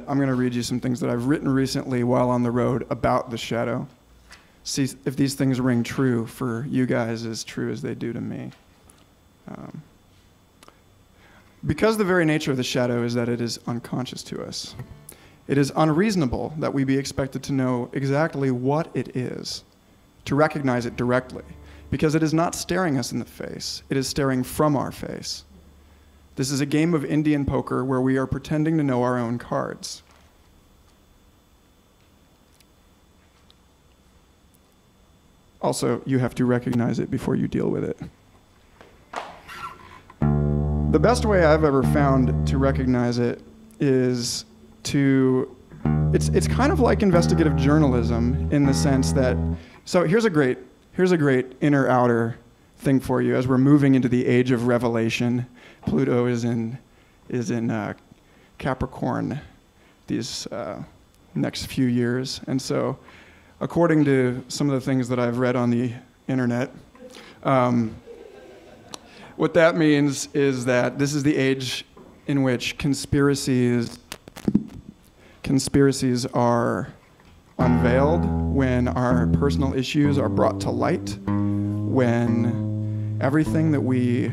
I'm gonna read you some things that I've written recently while on the road about the shadow. See if these things ring true for you guys as true as they do to me. Because the very nature of the shadow is that it is unconscious to us, it is unreasonable that we be expected to know exactly what it is, to recognize it directly, because it is not staring us in the face, it is staring from our face. This is a game of Indian poker where we are pretending to know our own cards. Also, you have to recognize it before you deal with it. The best way I've ever found to recognize it is it's kind of like investigative journalism in the sense that, so here's a great inner-outer thing for you as we're moving into the age of revelation. Pluto is in Capricorn these next few years. And so according to some of the things that I've read on the internet, what that means is that this is the age in which conspiracies are unveiled, when our personal issues are brought to light, when everything that we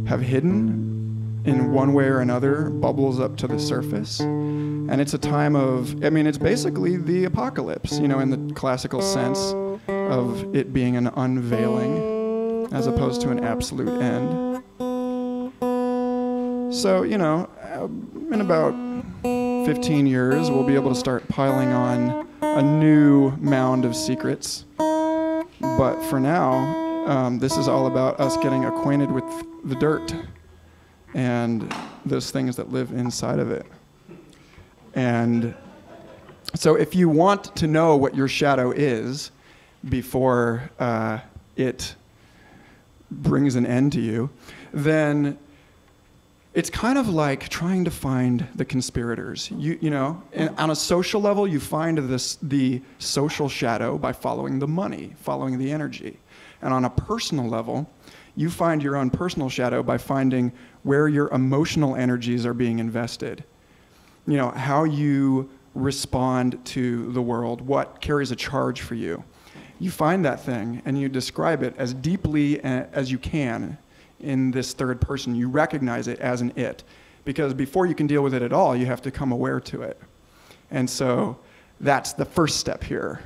have hidden in one way or another bubbles up to the surface. And it's a time of, it's basically the apocalypse, in the classical sense of it being an unveiling as opposed to an absolute end. So, in about 15 years, we'll be able to start piling on a new mound of secrets. But for now, this is all about us getting acquainted with the dirt and those things that live inside of it. And so if you want to know what your shadow is before it brings an end to you, then it's kind of like trying to find the conspirators. And on a social level, you find the social shadow by following the money, following the energy. And on a personal level, you find your own personal shadow by finding where your emotional energies are being invested. How you respond to the world, what carries a charge for you. You find that thing and you describe it as deeply as you can in this third person. You recognize it as an it, because before you can deal with it at all, you have to come aware to it. And so that's the first step here.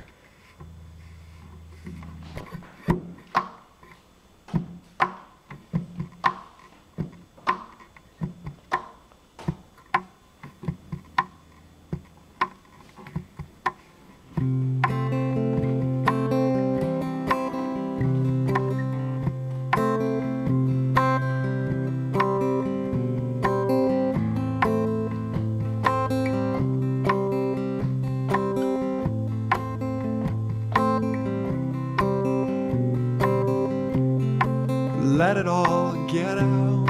Let it all get out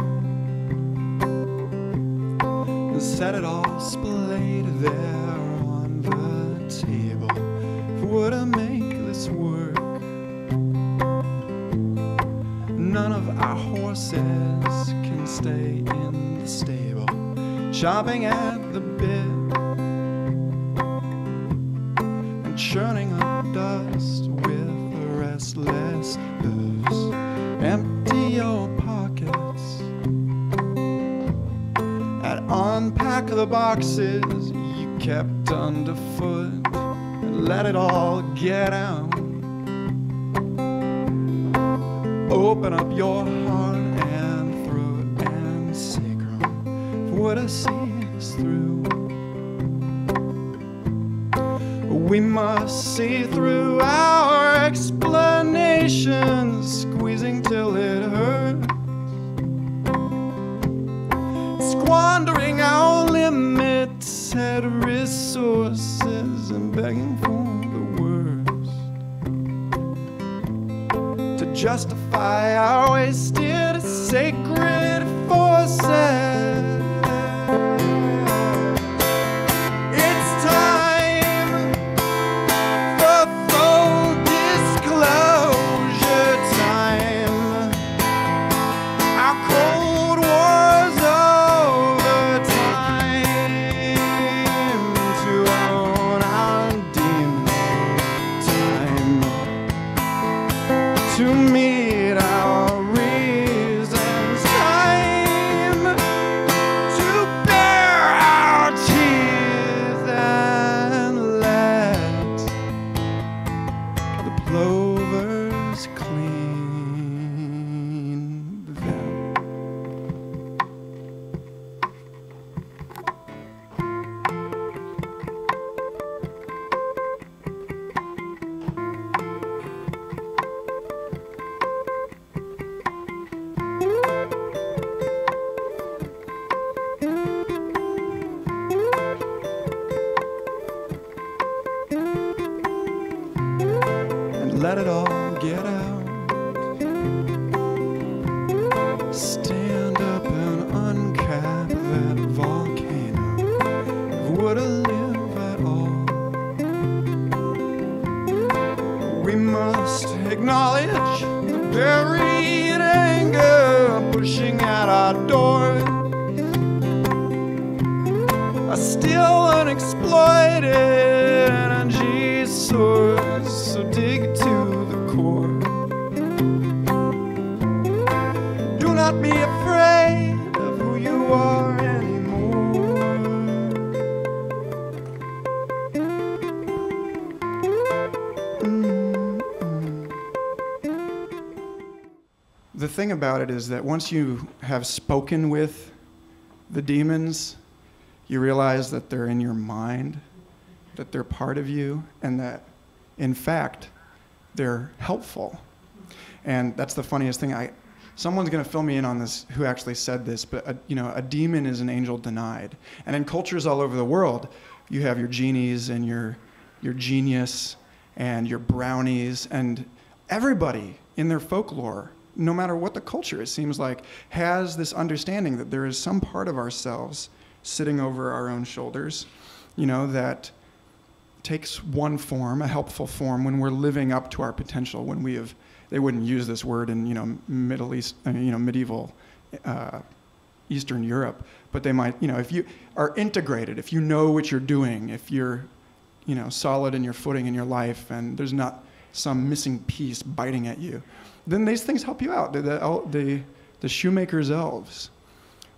and set it all splayed there on the table. If we're to make this work, none of our horses can stay in the stable, chomping at the bit and churning up dust with restless hooves. Empty your pockets and unpack the boxes you kept underfoot and let it all get out. Open up your heart and throat and sacrum for what I see us through. We must see through our explanations, squeezing till it hurts, squandering our limited resources and begging for the worst to justify our wasted sacred forces. at our door are still unexploited energy source. So dig to the core. Do not be afraid of who you are anymore. The thing about it is that once you have spoken with the demons, you realize that they're in your mind, that they're part of you, and that, in fact, they're helpful. And that's the funniest thing. Someone's going to fill me in on this who actually said this, but a demon is an angel denied. And in cultures all over the world, you have your genies and your genius and your brownies, and everybody in their folklore, no matter what the culture, it seems like, has this understanding that there is some part of ourselves sitting over our own shoulders, that takes one form, a helpful form, when we're living up to our potential, when we have, they wouldn't use this word in, medieval Eastern Europe, but they might, if you are integrated, if you know what you're doing, if you're, solid in your footing in your life, and there's not some missing piece biting at you, then these things help you out, the shoemaker's elves.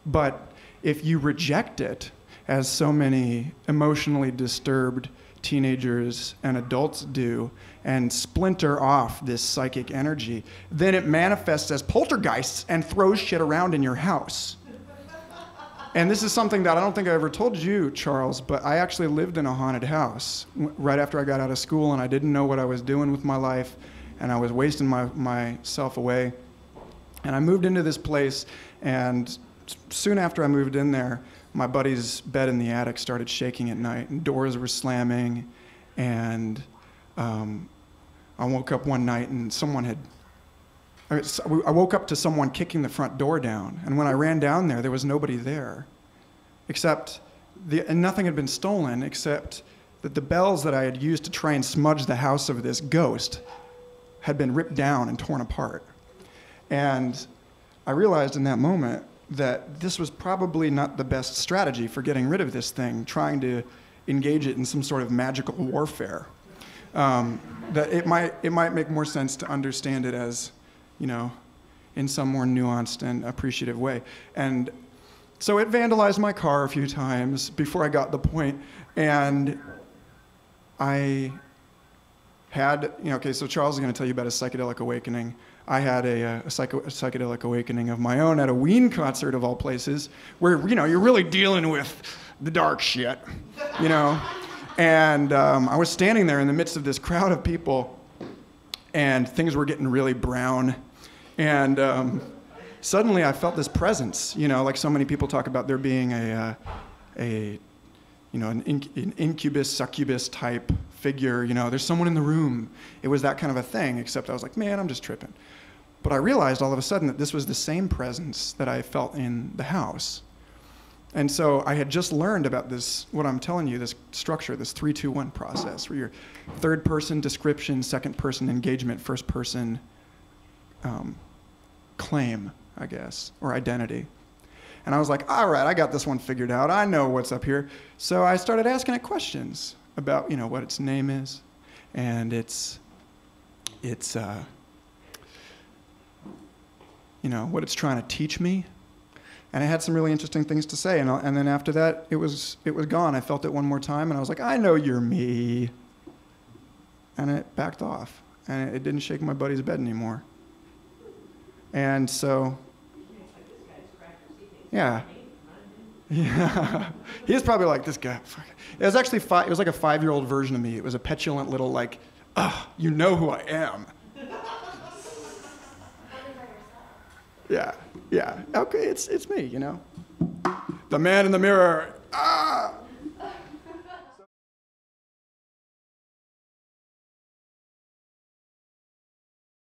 But if you reject it, as so many emotionally disturbed teenagers and adults do, and splinter off this psychic energy, then it manifests as poltergeists and throws shit around in your house. And this is something that I don't think I ever told you, Charles, but I actually lived in a haunted house right after I got out of school, and I didn't know what I was doing with my life, and I was wasting myself away. And I moved into this place, and soon after I moved in there, my buddy's bed in the attic started shaking at night, and doors were slamming, and I woke up one night and I woke up to someone kicking the front door down, and when I ran down there was nobody there, and nothing had been stolen except that the bells that I had used to try and smudge the house of this ghost had been ripped down and torn apart. And I realized in that moment that this was probably not the best strategy for getting rid of this thing, trying to engage it in some sort of magical warfare. That it might make more sense to understand it as, in some more nuanced and appreciative way. And so it vandalized my car a few times before I got the point. And I had, so Charles is going to tell you about his psychedelic awakening. I had a psychedelic awakening of my own at a Ween concert, of all places, where, you're really dealing with the dark shit, And I was standing there in the midst of this crowd of people, and things were getting really brown. And suddenly I felt this presence, like so many people talk about there being an incubus, succubus type figure, there's someone in the room. It was that kind of a thing, except I was like, man, I'm just tripping. But I realized all of a sudden that this was the same presence that I felt in the house. And so I had just learned about this, what I'm telling you, this structure, this 3-2-1 process, where you're third person description, second person engagement, first person claim, I guess, or identity. And I was like, all right, I got this one figured out. I know what's up here. So I started asking it questions about, what its name is, and what it's trying to teach me. And it had some really interesting things to say. And then after that, it was gone. I felt it one more time, and I was like, I know you're me. And it backed off. And it didn't shake my buddy's bed anymore. And so, yeah. Yeah. He was probably like, this guy. It was actually it was like a 5-year-old version of me. It was a petulant little, like, you know who I am. Yeah. Okay, it's me, The man in the mirror.